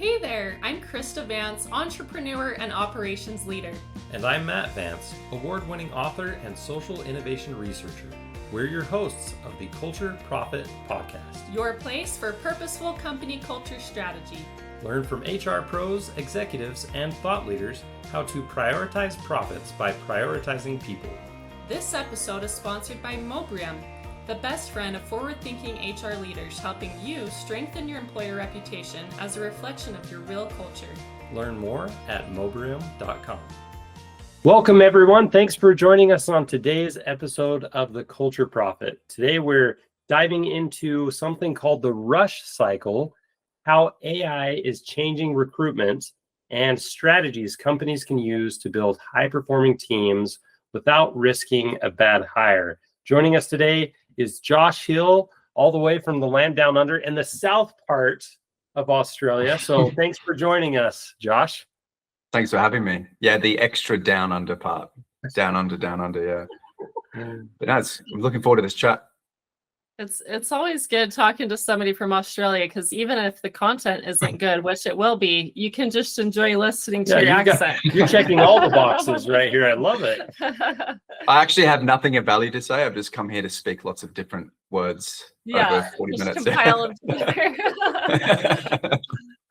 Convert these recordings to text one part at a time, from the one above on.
Hey there, I'm Krista Vance, entrepreneur and operations leader. And I'm Matt Vance, award-winning author and social innovation researcher. We're your hosts of the Culture Profit Podcast. Your place for purposeful company culture strategy. Learn from HR pros, executives, and thought leaders how to prioritize profits by prioritizing people. This episode is sponsored by Mobrium, the best friend of forward-thinking HR leaders, helping you strengthen your employer reputation as a reflection of your real culture. Learn more at mobrium.com. Welcome, everyone. Thanks for joining us on today's episode of the Culture Profit. Today, we're diving into something called the rush cycle, how AI is changing recruitment and strategies companies can use to build high-performing teams without risking a bad hire. Joining us today is Josh Hill, all the way from the land down under in the south part of Australia. So thanks for joining us, Josh. Thanks for having me. Yeah, the extra down under part. Down under, yeah. But no, I'm looking forward to this chat. It's always good talking to somebody from Australia, because even if the content isn't good, which it will be, you can just enjoy listening to your accent. You're checking all the boxes right here. I love it. I actually have nothing of value to say. I've just come here to speak lots of different words over 40 minutes. Compile them together.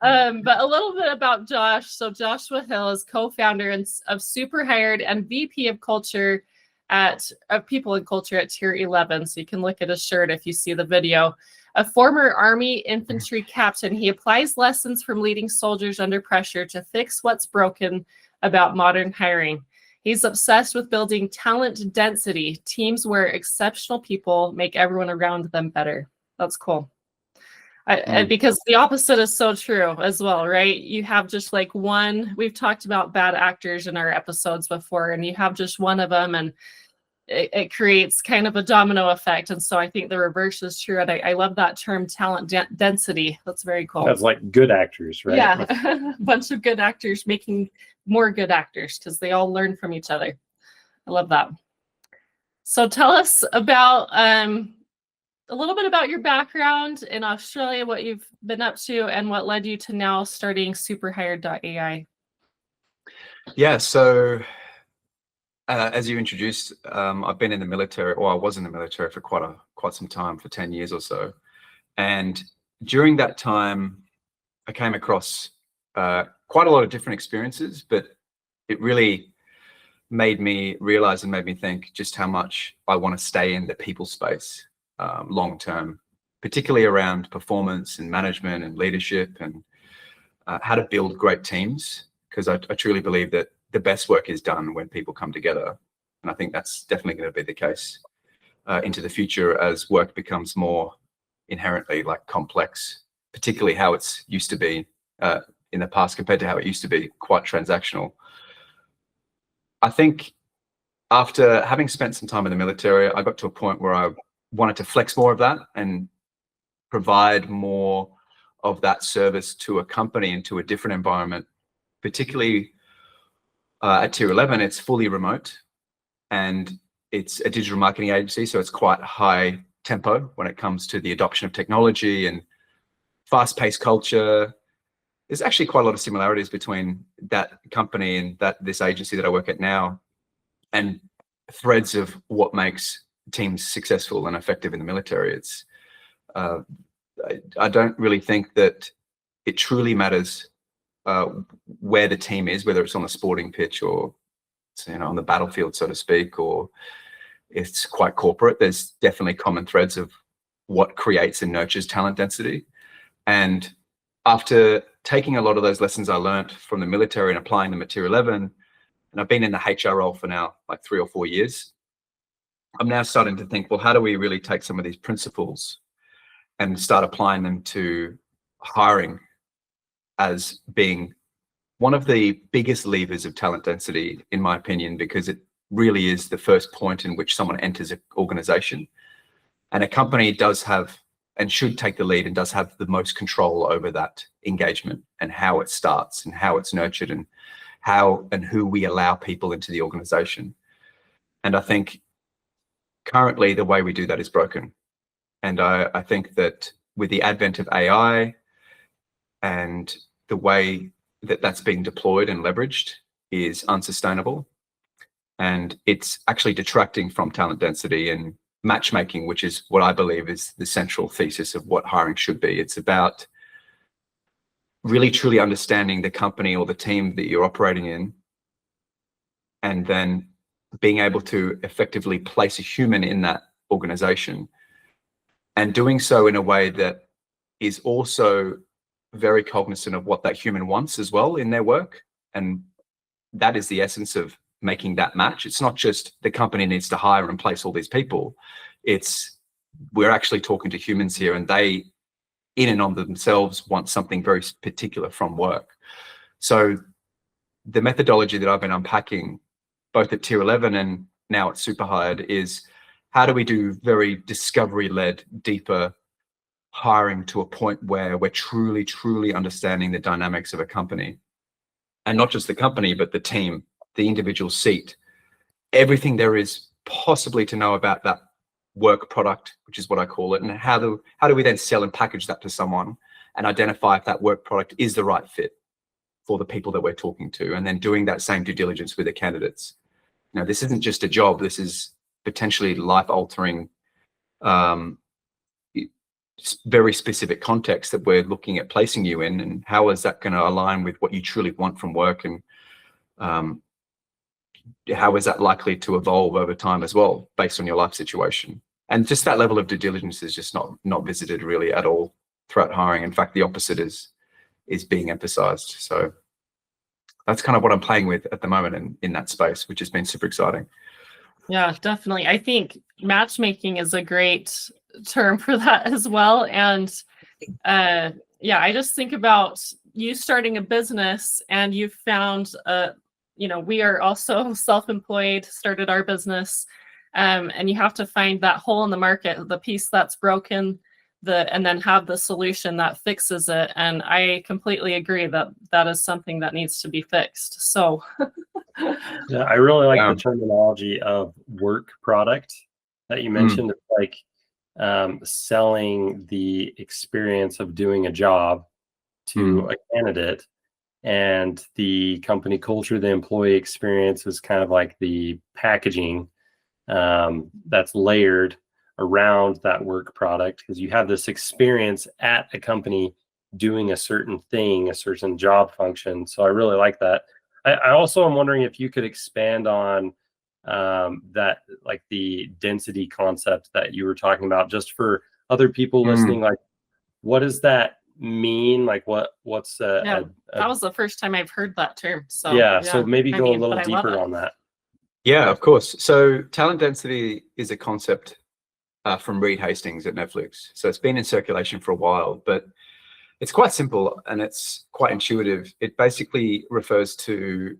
But a little bit about Josh. So Joshua Hill is co-founder of SuperHired and VP of Culture of People and Culture at Tier 11. So you can look at his shirt if you see the video. A former Army Infantry Captain, he applies lessons from leading soldiers under pressure to fix what's broken about modern hiring. He's obsessed with building talent density, teams where exceptional people make everyone around them better. That's cool. Because the opposite is so true as well, right? You have just like one, we've talked about bad actors in our episodes before, and you have just one of them, and it creates kind of a domino effect. And so I think the reverse is true. And I love that term, talent density. That's very cool. That's like good actors, right? Yeah, a bunch of good actors making more good actors because they all learn from each other. I love that. So tell us about a little bit about your background in Australia, what you've been up to, and what led you to now starting SuperHired.ai. Yeah, so as you introduced, I've been in the military, or I was in the military for quite some time, for 10 years or so. And during that time, I came across quite a lot of different experiences, but it really made me realize and made me think just how much I want to stay in the people space long term, particularly around performance and management and leadership and how to build great teams, because I truly believe that the best work is done when people come together. And I think that's definitely going to be the case into the future as work becomes more inherently like complex, particularly how it's used to be in the past compared to how it used to be, quite transactional. I think after having spent some time in the military, I got to a point where I wanted to flex more of that and provide more of that service to a company and to a different environment, particularly at Tier 11. It's fully remote and it's a digital marketing agency, so it's quite high tempo when it comes to the adoption of technology and fast-paced culture. There's actually quite a lot of similarities between that company and this agency that I work at now, and threads of what makes teams successful and effective in the military. It's I don't really think that it truly matters where the team is, whether it's on the sporting pitch or on the battlefield, so to speak, or it's quite corporate. There's definitely common threads of what creates and nurtures talent density. And after taking a lot of those lessons I learned from the military and applying them at Tier 11, and I've been in the HR role for now like 3 or 4 years, I'm now starting to think, well, how do we really take some of these principles and start applying them to hiring as being one of the biggest levers of talent density, in my opinion, because it really is the first point in which someone enters an organization. And a company does have and should take the lead and does have the most control over that engagement and how it starts and how it's nurtured and how and who we allow people into the organization. And I think currently the way we do that is broken. And I think that with the advent of AI and the way that that's being deployed and leveraged is unsustainable. And it's actually detracting from talent density and matchmaking, which is what I believe is the central thesis of what hiring should be. It's about really truly understanding the company or the team that you're operating in, and then being able to effectively place a human in that organization, and doing so in a way that is also very cognizant of what that human wants as well in their work. And that is the essence of making that match. It's not just the company needs to hire and place all these people. It's we're actually talking to humans here, and they in and on themselves want something very particular from work. So the methodology that I've been unpacking both at Tier 11 and now at SuperHired is how do we do very discovery-led, deeper hiring to a point where we're truly, truly understanding the dynamics of a company, and not just the company, but the team, the individual seat, everything there is possibly to know about that work product, which is what I call it, and how do we then sell and package that to someone and identify if that work product is the right fit for the people that we're talking to, and then doing that same due diligence with the candidates. Now, this isn't just a job. This is potentially life-altering, very specific context that we're looking at placing you in, and how is that going to align with what you truly want from work, and how is that likely to evolve over time as well, based on your life situation. And just that level of due diligence is just not visited really at all throughout hiring. In fact, the opposite is being emphasized. So that's kind of what I'm playing with at the moment in that space, which has been super exciting. Yeah, definitely. I think matchmaking is a great term for that as well. And yeah, I just think about you starting a business, and you found we are also self-employed, started our business, and you have to find that hole in the market, the piece that's broken, and then have the solution that fixes it. And I completely agree that that is something that needs to be fixed. So yeah, I really like the terminology of work product that you mentioned. It's like selling the experience of doing a job to a candidate, and the company culture, the employee experience is kind of like the packaging that's layered around that work product, because you have this experience at a company doing a certain thing, a certain job function. So I really like that. I also am wondering if you could expand on that, like the density concept that you were talking about, just for other people listening. Like, what does that mean? Like, what's that was the first time I've heard that term. So so maybe go a little deeper on that. Yeah, of course. So talent density is a concept from Reed Hastings at Netflix. So it's been in circulation for a while, but it's quite simple and it's quite intuitive. It basically refers to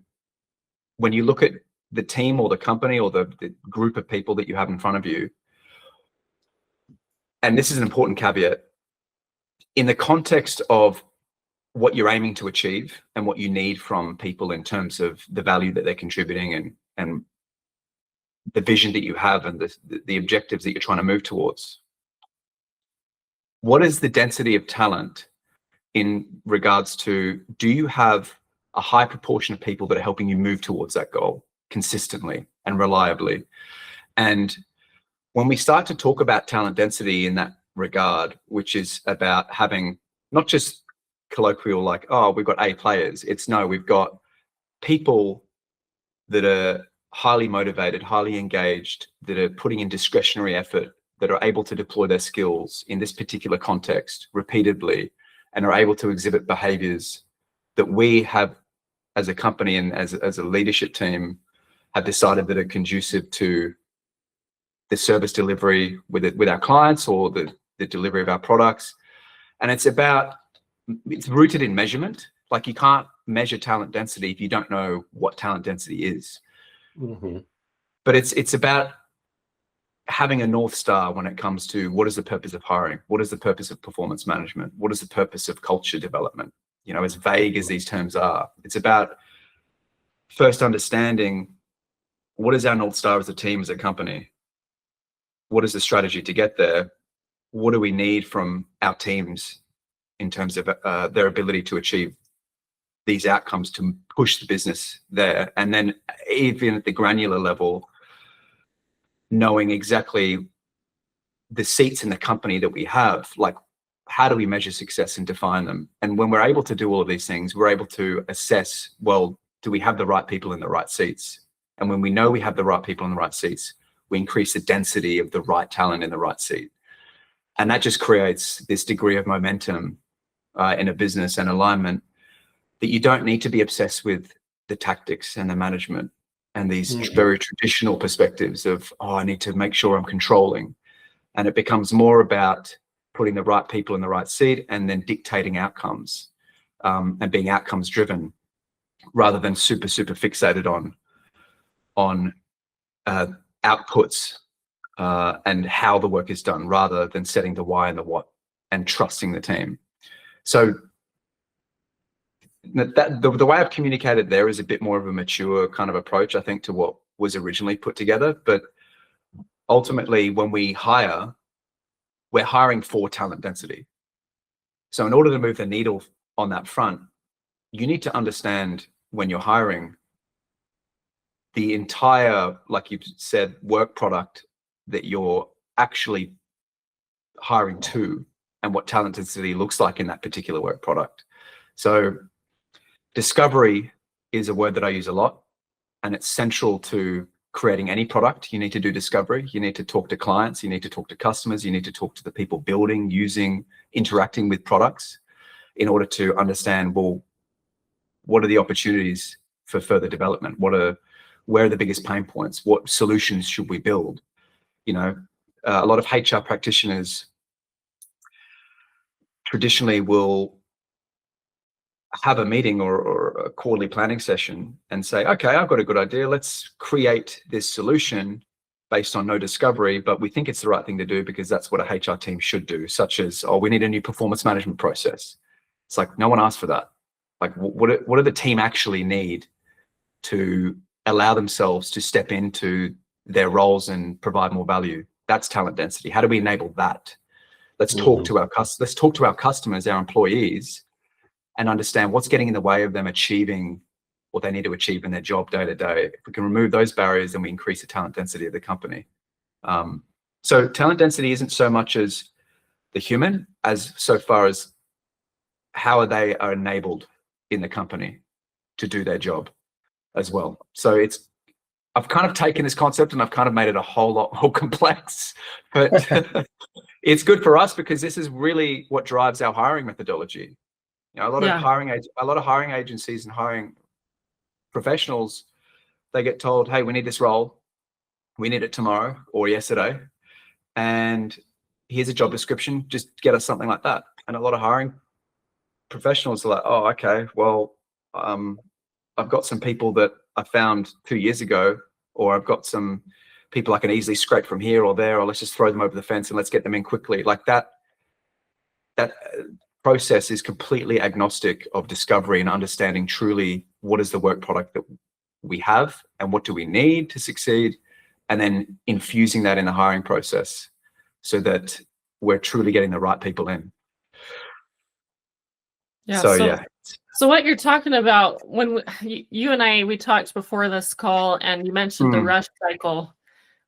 when you look at the team or the company or the group of people that you have in front of you, and this is an important caveat, in the context of what you're aiming to achieve and what you need from people in terms of the value that they're contributing and the vision that you have and the objectives that you're trying to move towards. What is the density of talent in regards to, do you have a high proportion of people that are helping you move towards that goal consistently and reliably? And when we start to talk about talent density in that regard, which is about having not just colloquial like, oh, we've got A players. It's no, we've got people that are highly motivated, highly engaged, that are putting in discretionary effort, that are able to deploy their skills in this particular context repeatedly, and are able to exhibit behaviors that we have as a company and as a leadership team have decided that are conducive to the service delivery with our clients or the delivery of our products. And it's rooted in measurement. Like, you can't measure talent density if you don't know what talent density is. But it's about having a North Star when it comes to what is the purpose of hiring? What is the purpose of performance management? What is the purpose of culture development? You know, as vague as these terms are, it's about first understanding what is our North Star as a team, as a company? What is the strategy to get there? What do we need from our teams in terms of their ability to achieve these outcomes to push the business there. And then even at the granular level, knowing exactly the seats in the company that we have, like how do we measure success and define them? And when we're able to do all of these things, we're able to assess, well, do we have the right people in the right seats? And when we know we have the right people in the right seats, we increase the density of the right talent in the right seat. And that just creates this degree of momentum in a business and alignment that you don't need to be obsessed with the tactics and the management and these very traditional perspectives of, oh, I need to make sure I'm controlling. And it becomes more about putting the right people in the right seat and then dictating outcomes and being outcomes driven rather than super fixated on outputs and how the work is done rather than setting the why and the what and trusting the team. So the way I've communicated there is a bit more of a mature kind of approach, I think, to what was originally put together. But ultimately, when we hire, we're hiring for talent density. So in order to move the needle on that front, you need to understand when you're hiring the entire, like you said, work product that you're actually hiring to and what talent density looks like in that particular work product. So discovery is a word that I use a lot, and it's central to creating any product. You need to do discovery. You need to talk to clients. You need to talk to customers. You need to talk to the people building, using, interacting with products in order to understand, well, what are the opportunities for further development? Where are the biggest pain points? What solutions should we build? You know, a lot of HR practitioners traditionally will have a meeting or a quarterly planning session and say, okay, I've got a good idea. Let's create this solution based on no discovery, but we think it's the right thing to do because that's what a HR team should do, such as, oh, we need a new performance management process. It's like, no one asked for that. Like, what do the team actually need to allow themselves to step into their roles and provide more value? That's talent density. How do we enable that? Let's talk to our customers, our employees, and understand what's getting in the way of them achieving what they need to achieve in their job day to day. If we can remove those barriers, then we increase the talent density of the company. So talent density isn't so much as the human as so far as how they are enabled in the company to do their job as well. So I've kind of taken this concept and I've kind of made it a whole lot more complex, but it's good for us because this is really what drives our hiring methodology. You know, a lot of hiring agencies and hiring professionals, they get told, hey, we need this role. We need it tomorrow or yesterday. And here's a job description. Just get us something like that. And a lot of hiring professionals are like, oh, okay, well, I've got some people that I found 2 years ago, or I've got some people I can easily scrape from here or there, or let's just throw them over the fence and let's get them in quickly. Like that process is completely agnostic of discovery and understanding truly what is the work product that we have and what do we need to succeed, and then infusing that in the hiring process so that we're truly getting the right people in. Yeah. So So what you're talking about, when you and I, we talked before this call and you mentioned the rush cycle,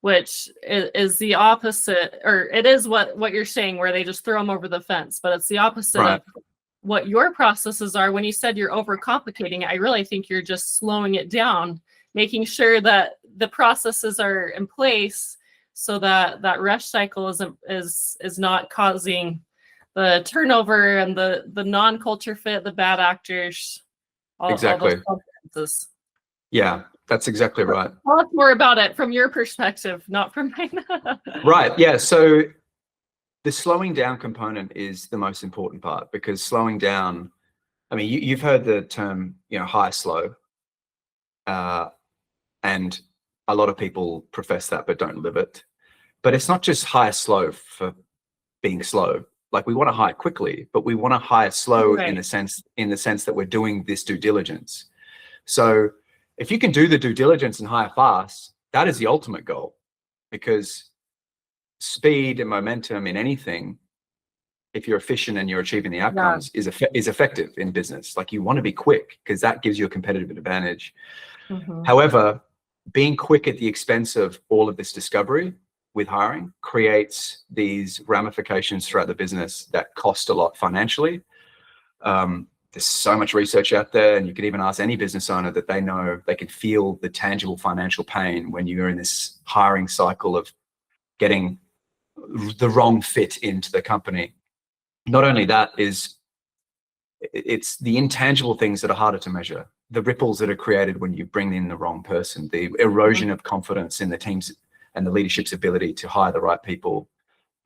which is the opposite, or it is what you're saying, where they just throw them over the fence, but it's the opposite of what your processes are. When you said you're overcomplicating it, I really think you're just slowing it down, making sure that the processes are in place so that that rush cycle is not causing the turnover and the non-culture fit, the bad actors, all those consequences. Yeah, that's exactly right. Tell us more about it from your perspective, not from mine. Right. Yeah. So the slowing down component is the most important part, because slowing down, I mean, you've heard the term, high, slow, and a lot of people profess that but don't live it. But it's not just hire slow for being slow. Like, we want to hire quickly, but we want to hire slow in the sense that we're doing this due diligence. So if you can do the due diligence and hire fast, that is the ultimate goal, because speed and momentum in anything if you're efficient and you're achieving the outcomes, is effective in business. Like, you want to be quick because that gives you a competitive advantage. However, being quick at the expense of all of this discovery with hiring creates these ramifications throughout the business that cost a lot financially. There's so much research out there, and you could even ask any business owner that they know they can feel the tangible financial pain when you're in this hiring cycle of getting the wrong fit into the company. Not only that, it's the intangible things that are harder to measure. The ripples that are created when you bring in the wrong person, the erosion of confidence in the team's and the leadership's ability to hire the right people.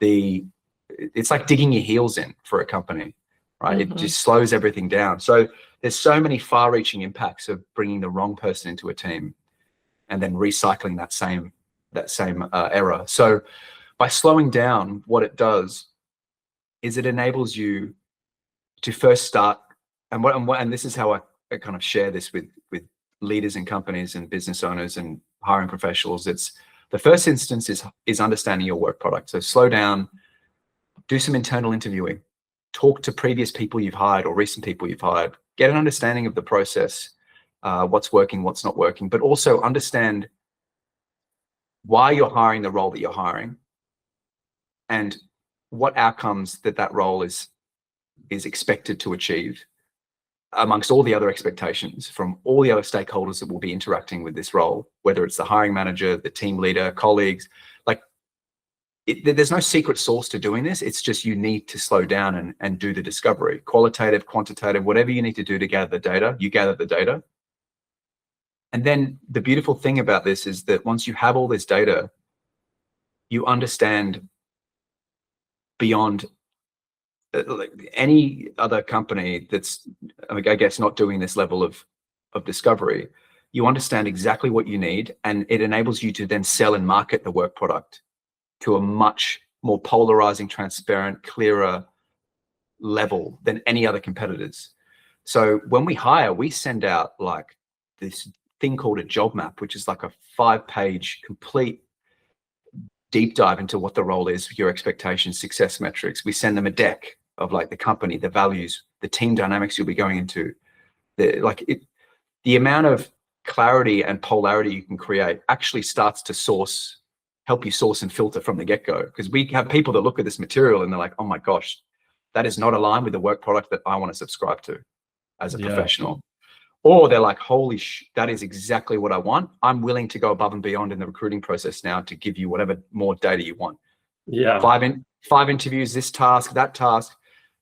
It's like digging your heels in for a company, right? It just slows everything down. So there's so many far-reaching impacts of bringing the wrong person into a team and then recycling that same error. So by slowing down, what it does is it enables you to first start, and this is how I kind of share this with leaders in companies and business owners and hiring professionals. It's the first instance is understanding your work product. So slow down, do some internal interviewing, talk to previous people you've hired or recent people you've hired, get an understanding of the process, what's working, what's not working, but also understand why you're hiring the role that you're hiring and what outcomes that role is expected to achieve amongst all the other expectations from all the other stakeholders that will be interacting with this role, whether it's the hiring manager, the team leader, colleagues. Like, there's no secret sauce to doing this. It's just you need to slow down and do the discovery, qualitative, quantitative, whatever you need to do to gather the data, you gather the data. And then the beautiful thing about this is that once you have all this data, you understand beyond like any other company that's, I guess, not doing this level of discovery. You understand exactly what you need, and it enables you to then sell and market the work product to a much more polarizing, transparent, clearer level than any other competitors. So when we hire, we send out like this thing called a job map, which is like a 5-page complete deep dive into what the role is, your expectations, success metrics. We send them a deck of like the company, the values, the team dynamics you'll be going into. The amount of clarity and polarity you can create actually starts to help you source and filter from the get-go. Because we have people that look at this material and they're like, oh my gosh, that is not aligned with the work product that I want to subscribe to as a professional. Or they're like, holy that is exactly what I want. I'm willing to go above and beyond in the recruiting process now to give you whatever more data you want. Yeah. 5 interviews, this task, that task,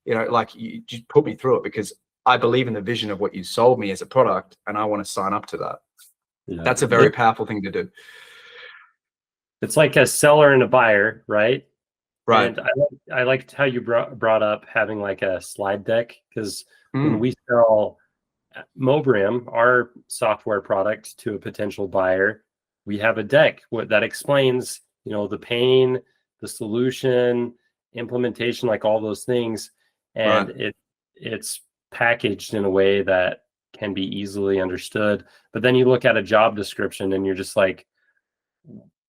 like you put me through it because I believe in the vision of what you sold me as a product and I want to sign up to that. Yeah. That's a very powerful thing to do. It's like a seller and a buyer, right? Right. And I liked how you brought up having like a slide deck, because when we sell Mobrim, our software product, to a potential buyer, we have a deck that explains, the pain, the solution, implementation, like all those things. And it's packaged in a way that can be easily understood. But then you look at a job description and you're just like,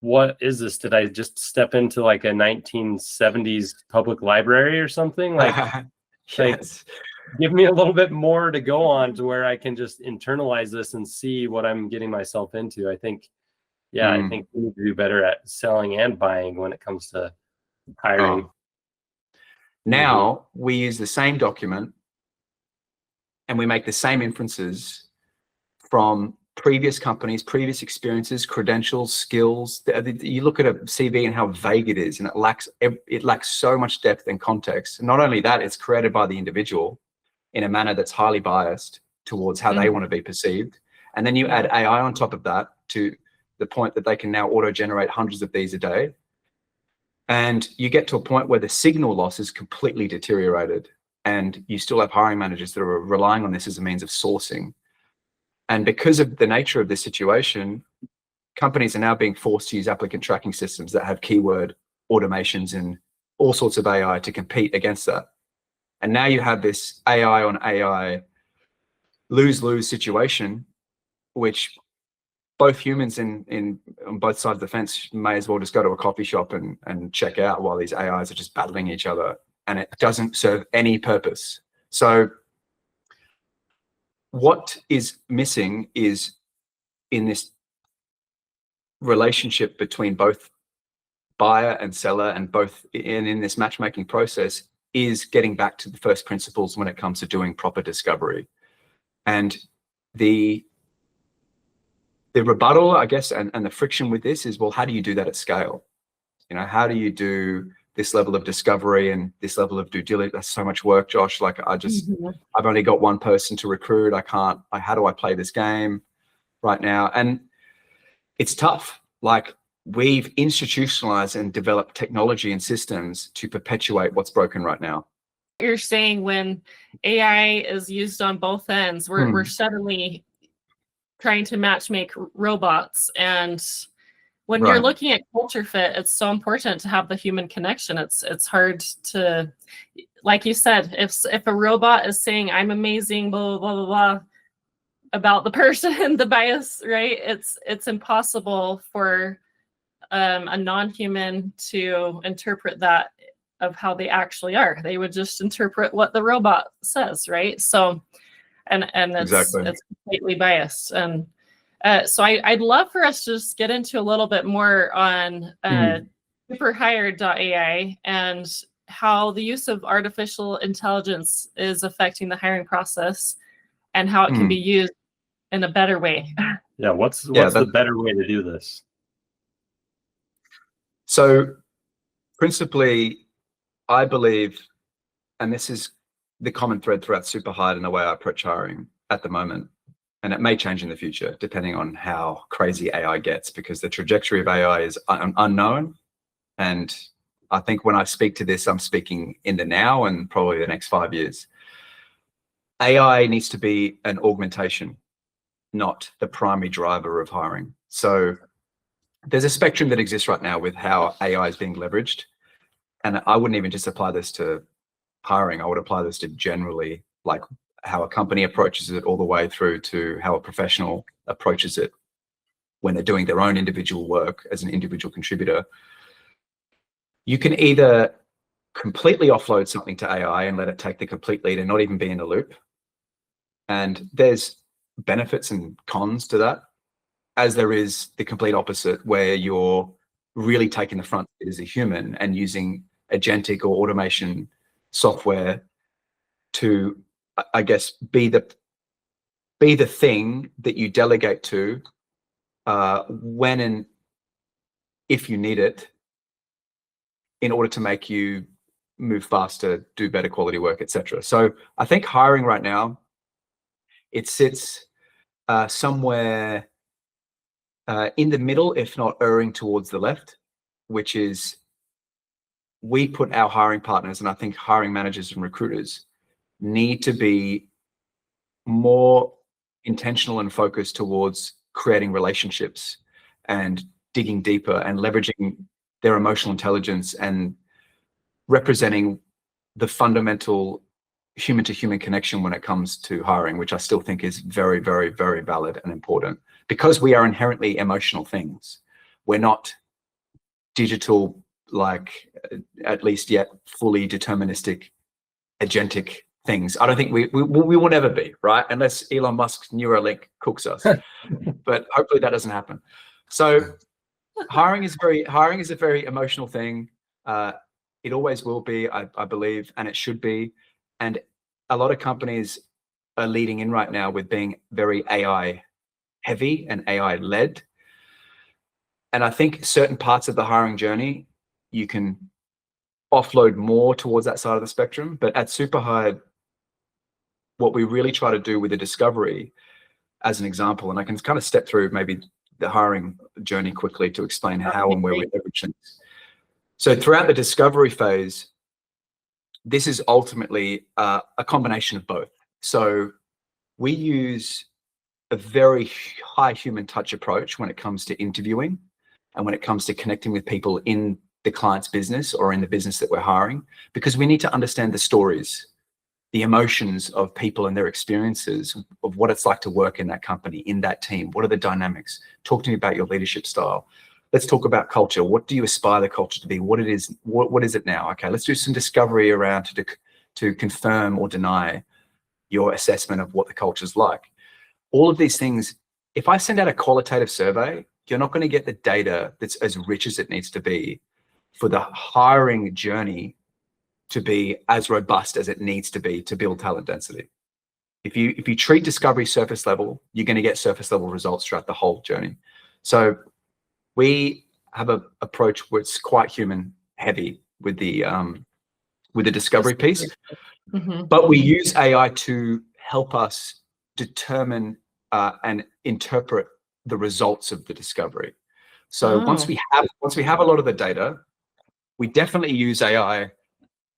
what is this? Did I just step into like a 1970s public library or something? Like, yes. Give me a little bit more to go on to where I can just internalize this and see what I'm getting myself into. I think we need to do better at selling and buying when it comes to hiring. Now we use the same document and we make the same inferences from previous companies, previous experiences, credentials, skills. You look at a CV and how vague it is, and it lacks so much depth and context. Not only that, it's created by the individual in a manner that's highly biased towards how they want to be perceived. And then you add AI on top of that to the point that they can now auto-generate hundreds of these a day. And you get to a point where the signal loss is completely deteriorated. And you still have hiring managers that are relying on this as a means of sourcing. And because of the nature of this situation, companies are now being forced to use applicant tracking systems that have keyword automations and all sorts of AI to compete against that. And now you have this AI on AI lose-lose situation, which both humans on both sides of the fence may as well just go to a coffee shop and check out while these AIs are just battling each other. and it doesn't serve any purpose. So what is missing is in this relationship between both buyer and seller, and both in this matchmaking process, is getting back to the first principles when it comes to doing proper discovery. And the rebuttal, I guess, and the friction with this is, well, how do you do that at scale? You know, how do you do this level of discovery and this level of due diligence? That's so much work, Josh. Like, I've only got one person to recruit. How do I play this game right now? And it's tough. Like, we've institutionalized and developed technology and systems to perpetuate what's broken right now. You're saying when AI is used on both ends, we're suddenly trying to matchmake robots. And when you're looking at culture fit, it's so important to have the human connection. It's hard to, like you said, if a robot is saying I'm amazing, blah, blah, blah, blah, about the person, the bias, right? It's impossible for a non-human to interpret that of how they actually are. They would just interpret what the robot says, right? So, and it's completely biased. And so I'd love for us to just get into a little bit more on SuperHired.ai and how the use of artificial intelligence is affecting the hiring process and how it can be used in a better way. Yeah, what's the better way to do this? So principally, I believe, and this is the common thread throughout SuperHired and the way I approach hiring at the moment, and it may change in the future depending on how crazy AI gets, because the trajectory of AI is unknown. And I think when I speak to this, I'm speaking in the now and probably the next 5 years. AI needs to be an augmentation, not the primary driver of hiring. So there's a spectrum that exists right now with how AI is being leveraged. And I wouldn't even just apply this to hiring. I would apply this to generally, like, how a company approaches it, all the way through to how a professional approaches it when they're doing their own individual work as an individual contributor. You can either completely offload something to AI and let it take the complete lead and not even be in the loop. And there's benefits and cons to that, as there is the complete opposite, where you're really taking the front as a human and using agentic or automation software to, I guess, be the thing that you delegate to when and if you need it, in order to make you move faster, do better quality work, etc. So I think hiring right now, it sits somewhere in the middle, if not erring towards the left, which is, we put our hiring partners, and I think hiring managers and recruiters need to be more intentional and focused towards creating relationships and digging deeper and leveraging their emotional intelligence and representing the fundamental human-to-human connection when it comes to hiring, which I still think is very, very, very valid and important, because we are inherently emotional things. We're not digital, like, at least yet, fully deterministic, agentic things. I don't think we will never be, right? Unless Elon Musk's Neuralink cooks us. But hopefully that doesn't happen. So hiring is a very emotional thing. It always will be, I believe, and it should be. And a lot of companies are leading in right now with being very AI heavy and AI led. And I think certain parts of the hiring journey, you can offload more towards that side of the spectrum. But at SuperHired, what we really try to do with the discovery, as an example, and I can kind of step through maybe the hiring journey quickly to explain how and where we leverage things. So throughout the discovery phase, this is ultimately a combination of both. So we use a very high human touch approach when it comes to interviewing and when it comes to connecting with people in the client's business or in the business that we're hiring, because we need to understand the stories, the emotions of people and their experiences of what it's like to work in that company, in that team. What are the dynamics? Talk to me about your leadership style. let's talk about culture. What do you aspire the culture to be? What it is? What is it now? Okay, let's do some discovery around to confirm or deny your assessment of what the culture is like. All of these things. If I send out a qualitative survey, you're not going to get the data that's as rich as it needs to be for the hiring journey to be as robust as it needs to be to build talent density. If you treat discovery surface level, you're going to get surface level results throughout the whole journey. So we have an approach where it's quite human heavy with the discovery piece, but we use AI to help us determine and interpret the results of the discovery. So once we have a lot of the data, we definitely use AI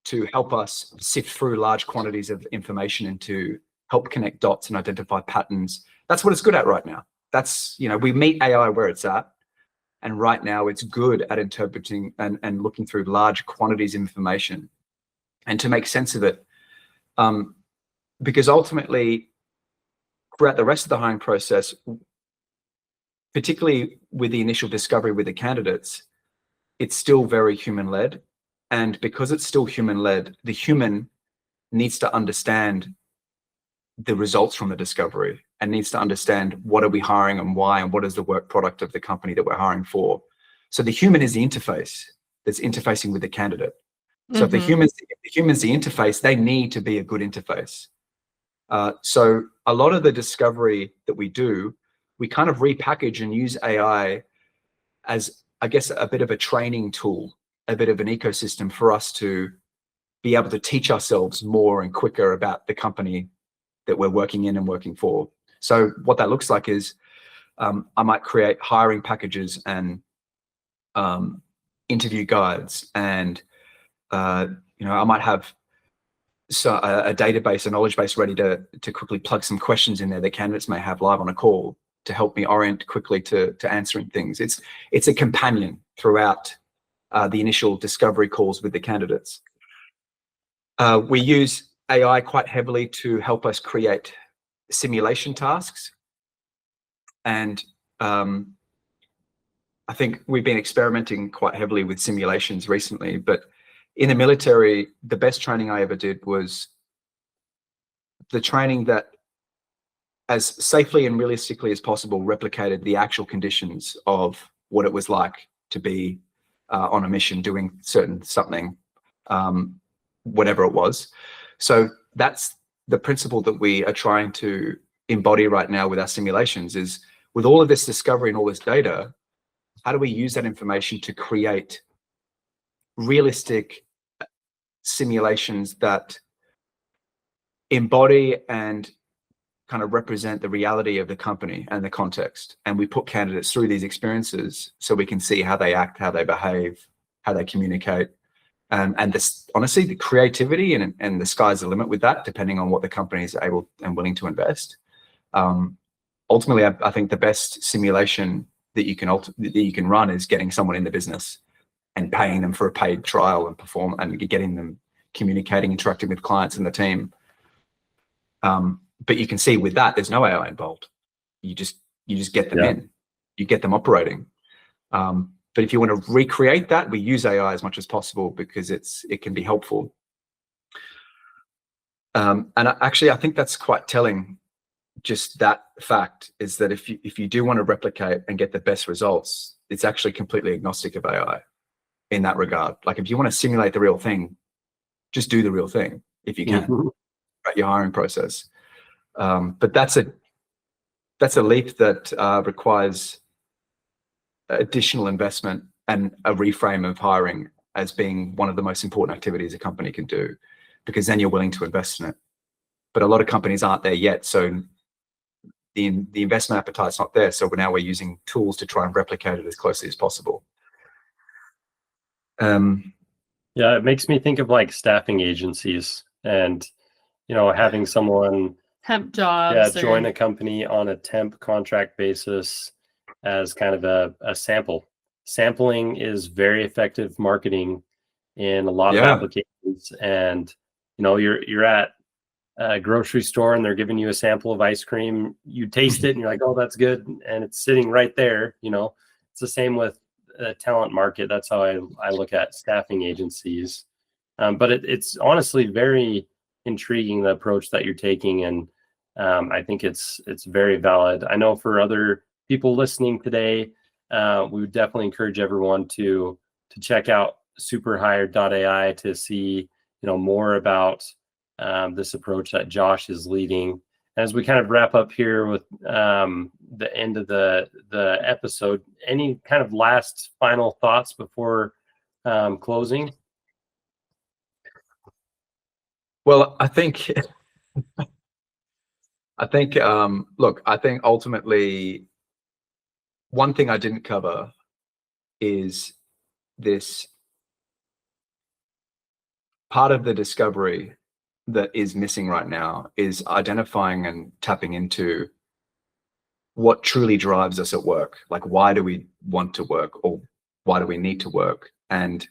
to help us sift through large quantities of information and to help connect dots and identify patterns. That's what it's good at right now. That's, we meet AI where it's at. And right now it's good at interpreting and looking through large quantities of information and to make sense of it. Because ultimately, throughout the rest of the hiring process, particularly with the initial discovery with the candidates, it's still very human-led. And because it's still human-led, the human needs to understand the results from the discovery and needs to understand what are we hiring and why, and what is the work product of the company that we're hiring for. So the human is the interface that's interfacing with the candidate. So if the human's the interface, they need to be a good interface. So a lot of the discovery that we do, we kind of repackage and use AI as, I guess, a bit of a training tool, a bit of an ecosystem for us to be able to teach ourselves more and quicker about the company that we're working in and working for. So what that looks like is I might create hiring packages and interview guides, and I might have a database, a knowledge base ready to quickly plug some questions in there that candidates may have live on a call to help me orient quickly to answering things. It's a companion throughout the initial discovery calls with the candidates. We use AI quite heavily to help us create simulation tasks. And I think we've been experimenting quite heavily with simulations recently, but in the military, the best training I ever did was the training that as safely and realistically as possible replicated the actual conditions of what it was like to be on a mission doing something, whatever it was. So that's the principle that we are trying to embody right now with our simulations, is with all of this discovery and all this data, how do we use that information to create realistic simulations that embody and kind of represent the reality of the company and the context? And we put candidates through these experiences so we can see how they act, how they behave, how they communicate. And this, honestly, the creativity and the sky's the limit with that, depending on what the company is able and willing to invest. Ultimately, I think the best simulation that you can run is getting someone in the business and paying them for a paid trial and getting them communicating, interacting with clients and the team. But you can see with that, there's no AI involved. You just get them in, you get them operating. But if you want to recreate that, we use AI as much as possible because it can be helpful. And actually, I think that's quite telling. Just that fact is that if you do want to replicate and get the best results, it's actually completely agnostic of AI in that regard. Like if you want to simulate the real thing, just do the real thing if you can, right, your hiring process. But that's a leap that requires additional investment and a reframe of hiring as being one of the most important activities a company can do, because then you're willing to invest in it. But a lot of companies aren't there yet, so the investment appetite's not there. So now we're using tools to try and replicate it as closely as possible. Yeah, it makes me think of like staffing agencies and having someone temp jobs join a company on a temp contract basis as kind of a sample. Sampling is very effective marketing in a lot of applications. And you're at a grocery store and they're giving you a sample of ice cream. You taste it and you're like, oh, that's good, and it's sitting right there. It's the same with talent market. That's how I look at staffing agencies. But it's honestly very intriguing, the approach that you're taking, and I think it's very valid. I know for other people listening today, we would definitely encourage everyone to check out SuperHired.ai to see more about this approach that Josh is leading. As we kind of wrap up here with the end of the episode, any kind of last final thoughts before closing? Well, I think ultimately one thing I didn't cover is this part of the discovery that is missing right now is identifying and tapping into what truly drives us at work. Like, why do we want to work, or why do we need to work? And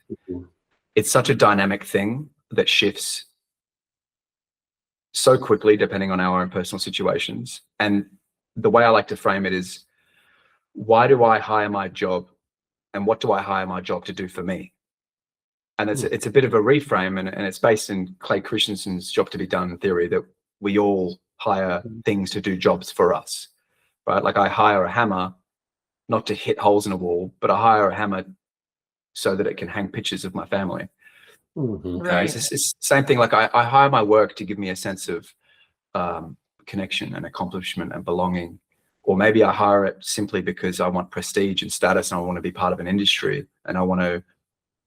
it's such a dynamic thing that shifts so quickly depending on our own personal situations. And the way I like to frame it is, why do I hire my job, and what do I hire my job to do for me? And it's a bit of a reframe, and it's based in Clay Christensen's Job to Be Done theory, that we all hire things to do jobs for us, right? Like, I hire a hammer not to hit holes in a wall, but I hire a hammer so that it can hang pictures of my family. Right. It's the same thing. Like, I hire my work to give me a sense of connection and accomplishment and belonging. Or maybe I hire it simply because I want prestige and status, and I want to be part of an industry, and I want to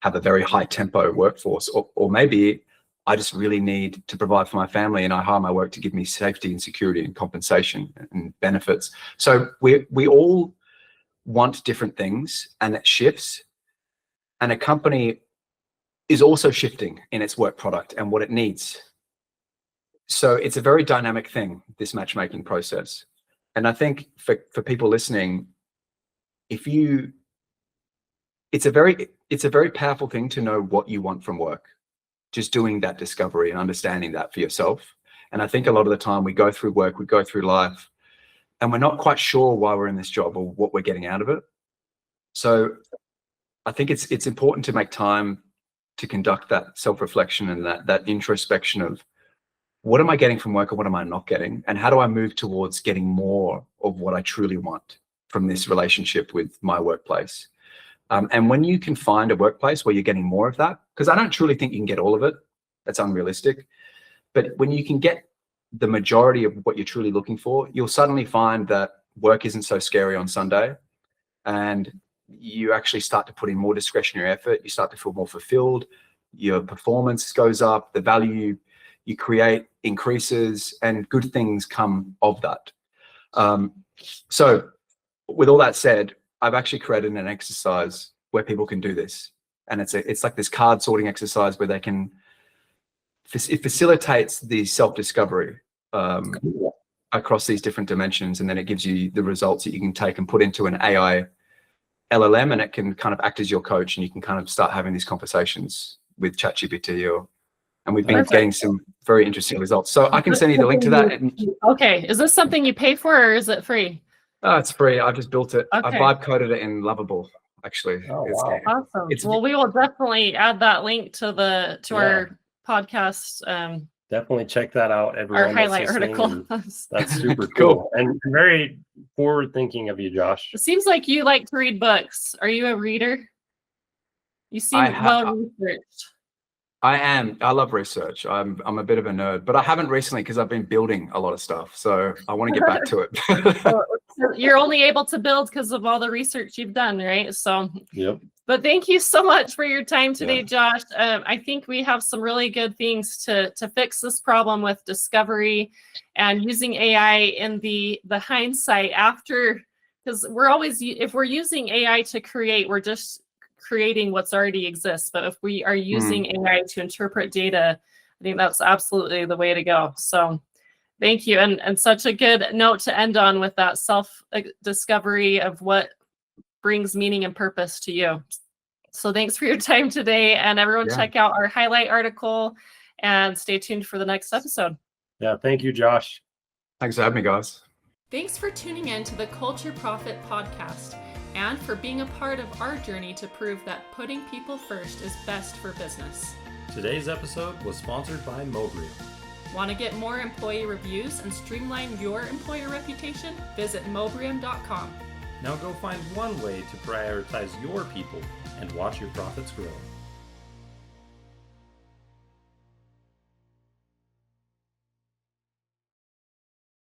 have a very high tempo workforce. Or maybe I just really need to provide for my family, and I hire my work to give me safety and security and compensation and benefits. So we all want different things, and it shifts. And a company is also shifting in its work product and what it needs. So it's a very dynamic thing, this matchmaking process. And I think for people listening, it's a very powerful thing to know what you want from work, just doing that discovery and understanding that for yourself. And I think a lot of the time we go through work, we go through life, and we're not quite sure why we're in this job or what we're getting out of it. So I think it's important to make time to conduct that self-reflection and that introspection of, what am I getting from work, or what am I not getting? And how do I move towards getting more of what I truly want from this relationship with my workplace? And when you can find a workplace where you're getting more of that, because I don't truly think you can get all of it, that's unrealistic. But when you can get the majority of what you're truly looking for, you'll suddenly find that work isn't so scary on Sunday, and you actually start to put in more discretionary effort. You start to feel more fulfilled. Your performance goes up. The value you create increases, and good things come of that. So with all that said, I've actually created an exercise where people can do this. And it's like this card sorting exercise where it facilitates the self-discovery across these different dimensions. And then it gives you the results that you can take and put into an AI LLM, and it can kind of act as your coach, and you can kind of start having these conversations with ChatGPT and we've been getting some very interesting results. So I can send you the link to that. Okay. Is this something you pay for, or is it free? Oh, it's free. I just built it. Okay. I vibe coded it in Lovable, actually. Oh, wow. Awesome. Well, we will definitely add that link to our podcast. Definitely check that out, everyone. Our highlight article. That's super cool. And very forward thinking of you, Josh. It seems like you like to read books. Are you a reader? You seem well researched. I am. I love research. I'm a bit of a nerd, but I haven't recently because I've been building a lot of stuff. So I want to get back to it. You're only able to build because of all the research you've done, right? So, yep. But thank you so much for your time today, Josh. I think we have some really good things to fix this problem with discovery and using AI in the hindsight after, because if we're using AI to create, we're just creating what's already exists. But if we are using AI to interpret data, I think that's absolutely the way to go. So thank you. And such a good note to end on, with that self-discovery of what brings meaning and purpose to you. So thanks for your time today, and everyone check out our highlight article and stay tuned for the next episode. Yeah. Thank you, Josh. Thanks for having me, guys. Thanks for tuning in to the Culture Profit podcast. and for being a part of our journey to prove that putting people first is best for business. Today's episode was sponsored by Mobrium. Want to get more employee reviews and streamline your employer reputation? Visit mobrium.com. Now go find one way to prioritize your people and watch your profits grow.